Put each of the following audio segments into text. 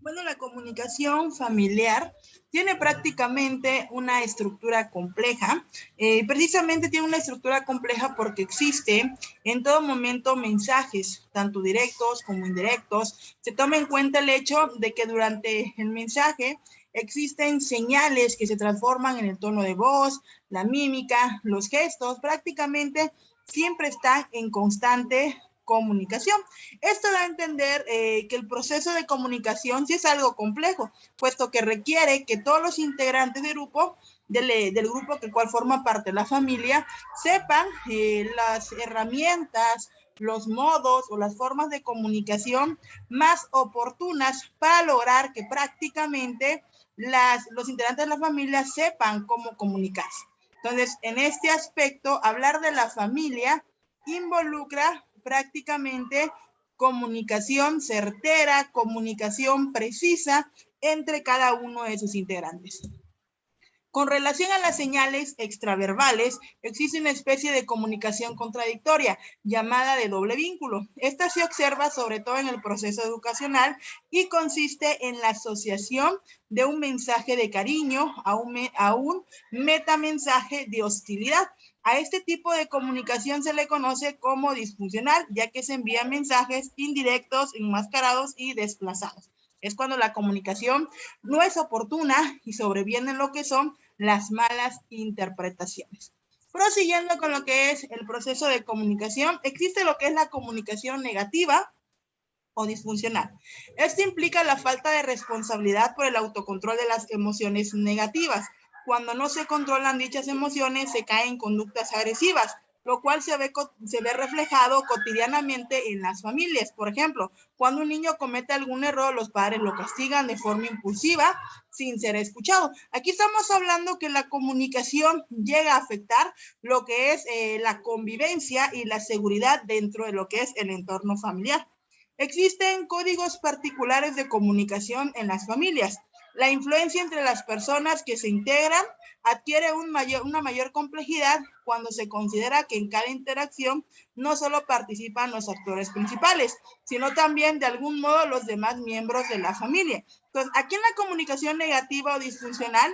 Bueno, la comunicación familiar tiene prácticamente una estructura compleja. Precisamente tiene una estructura compleja porque existe en todo momento mensajes, tanto directos como indirectos. Se toma en cuenta el hecho de que durante el mensaje existen señales que se transforman en el tono de voz, la mímica, los gestos. Prácticamente siempre está en constante comunicación. Esto da a entender que el proceso de comunicación sí es algo complejo, puesto que requiere que todos los integrantes del grupo, del grupo que cual forma parte de la familia, sepan las herramientas, los modos o las formas de comunicación más oportunas para lograr que prácticamente los integrantes de la familia sepan cómo comunicarse. Entonces, en este aspecto, hablar de la familia involucra prácticamente comunicación certera, comunicación precisa entre cada uno de sus integrantes. Con relación a las señales extraverbales, existe una especie de comunicación contradictoria llamada de doble vínculo. Esta se observa sobre todo en el proceso educacional y consiste en la asociación de un mensaje de cariño a un metamensaje de hostilidad. A este tipo de comunicación se le conoce como disfuncional, ya que se envían mensajes indirectos, enmascarados y desplazados. Es cuando la comunicación no es oportuna y sobrevienen lo que son las malas interpretaciones. Prosiguiendo con lo que es el proceso de comunicación, existe lo que es la comunicación negativa o disfuncional. Esto implica la falta de responsabilidad por el autocontrol de las emociones negativas. Cuando no se controlan dichas emociones, se caen conductas agresivas, lo cual se ve reflejado cotidianamente en las familias. Por ejemplo, cuando un niño comete algún error, los padres lo castigan de forma impulsiva sin ser escuchado. Aquí estamos hablando que la comunicación llega a afectar lo que es la convivencia y la seguridad dentro de lo que es el entorno familiar. Existen códigos particulares de comunicación en las familias. La influencia entre las personas que se integran adquiere una mayor complejidad cuando se considera que en cada interacción no solo participan los actores principales, sino también de algún modo los demás miembros de la familia. Entonces, aquí en la comunicación negativa o disfuncional,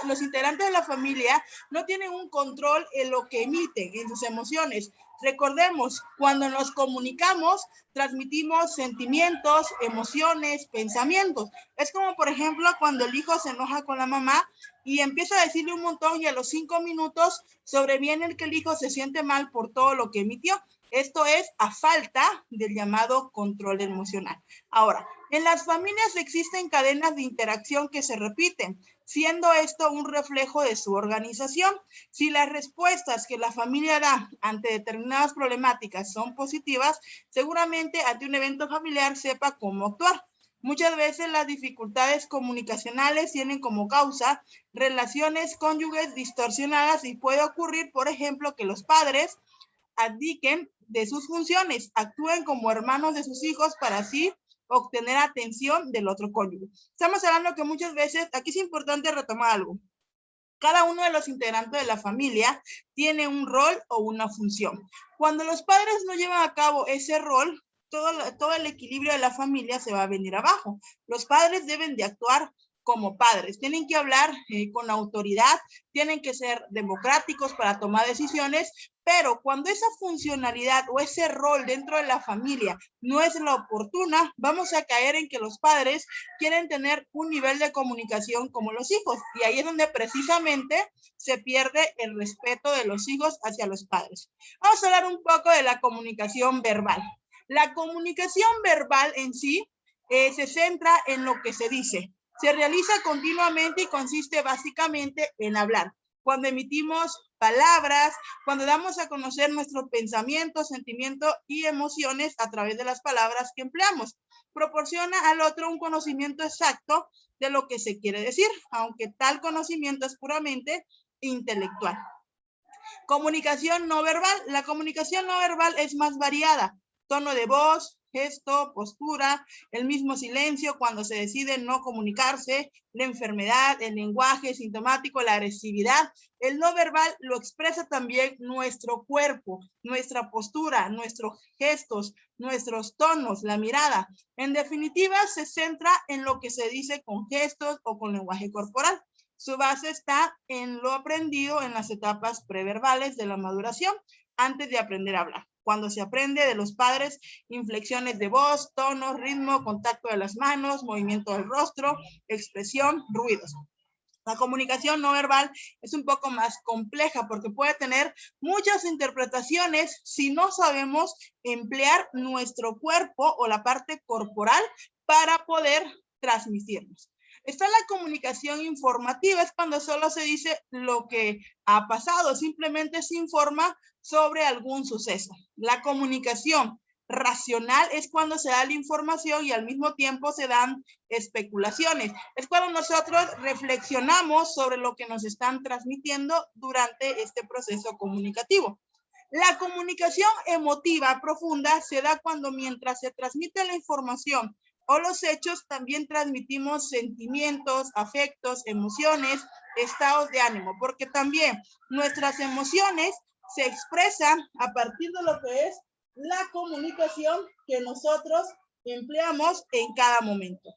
los integrantes de la familia no tienen un control en lo que emiten, en sus emociones. Recordemos, cuando nos comunicamos, transmitimos sentimientos, emociones, pensamientos. Es como, por ejemplo, cuando el hijo se enoja con la mamá y empieza a decirle un montón y a los 5 minutos sobreviene el que el hijo se siente mal por todo lo que emitió. Esto es a falta del llamado control emocional. Ahora, en las familias existen cadenas de interacción que se repiten, siendo esto un reflejo de su organización. Si las respuestas que la familia da ante determinadas problemáticas son positivas, seguramente ante un evento familiar sepa cómo actuar. Muchas veces las dificultades comunicacionales tienen como causa relaciones cónyuges distorsionadas y puede ocurrir, por ejemplo, que los padres abdiquen de sus funciones, actúen como hermanos de sus hijos para así obtener atención del otro cónyuge. Estamos hablando que muchas veces, aquí es importante retomar algo. Cada uno de los integrantes de la familia tiene un rol o una función. Cuando los padres no llevan a cabo ese rol, todo el equilibrio de la familia se va a venir abajo. Los padres deben de actuar como padres, tienen que hablar con autoridad, tienen que ser democráticos para tomar decisiones, pero cuando esa funcionalidad o ese rol dentro de la familia no es la oportuna, vamos a caer en que los padres quieren tener un nivel de comunicación como los hijos, y ahí es donde precisamente se pierde el respeto de los hijos hacia los padres. Vamos a hablar un poco de la comunicación verbal. La comunicación verbal en sí se centra en lo que se dice. Se realiza continuamente y consiste básicamente en hablar. Cuando emitimos palabras, cuando damos a conocer nuestro pensamiento, sentimiento y emociones a través de las palabras que empleamos. Proporciona al otro un conocimiento exacto de lo que se quiere decir, aunque tal conocimiento es puramente intelectual. Comunicación no verbal. La comunicación no verbal es más variada. Tono de voz, gesto, postura, el mismo silencio cuando se decide no comunicarse, la enfermedad, el lenguaje sintomático, la agresividad. El no verbal lo expresa también nuestro cuerpo, nuestra postura, nuestros gestos, nuestros tonos, la mirada. En definitiva, se centra en lo que se dice con gestos o con lenguaje corporal. Su base está en lo aprendido en las etapas preverbales de la maduración antes de aprender a hablar. Cuando se aprende de los padres, inflexiones de voz, tono, ritmo, contacto de las manos, movimiento del rostro, expresión, ruidos. La comunicación no verbal es un poco más compleja porque puede tener muchas interpretaciones si no sabemos emplear nuestro cuerpo o la parte corporal para poder transmitirnos. Está la comunicación informativa, es cuando solo se dice lo que ha pasado, simplemente se informa sobre algún suceso. La comunicación racional es cuando se da la información y al mismo tiempo se dan especulaciones. Es cuando nosotros reflexionamos sobre lo que nos están transmitiendo durante este proceso comunicativo. La comunicación emotiva profunda se da cuando mientras se transmite la información o los hechos, también transmitimos sentimientos, afectos, emociones, estados de ánimo, porque también nuestras emociones se expresan a partir de lo que es la comunicación que nosotros empleamos en cada momento.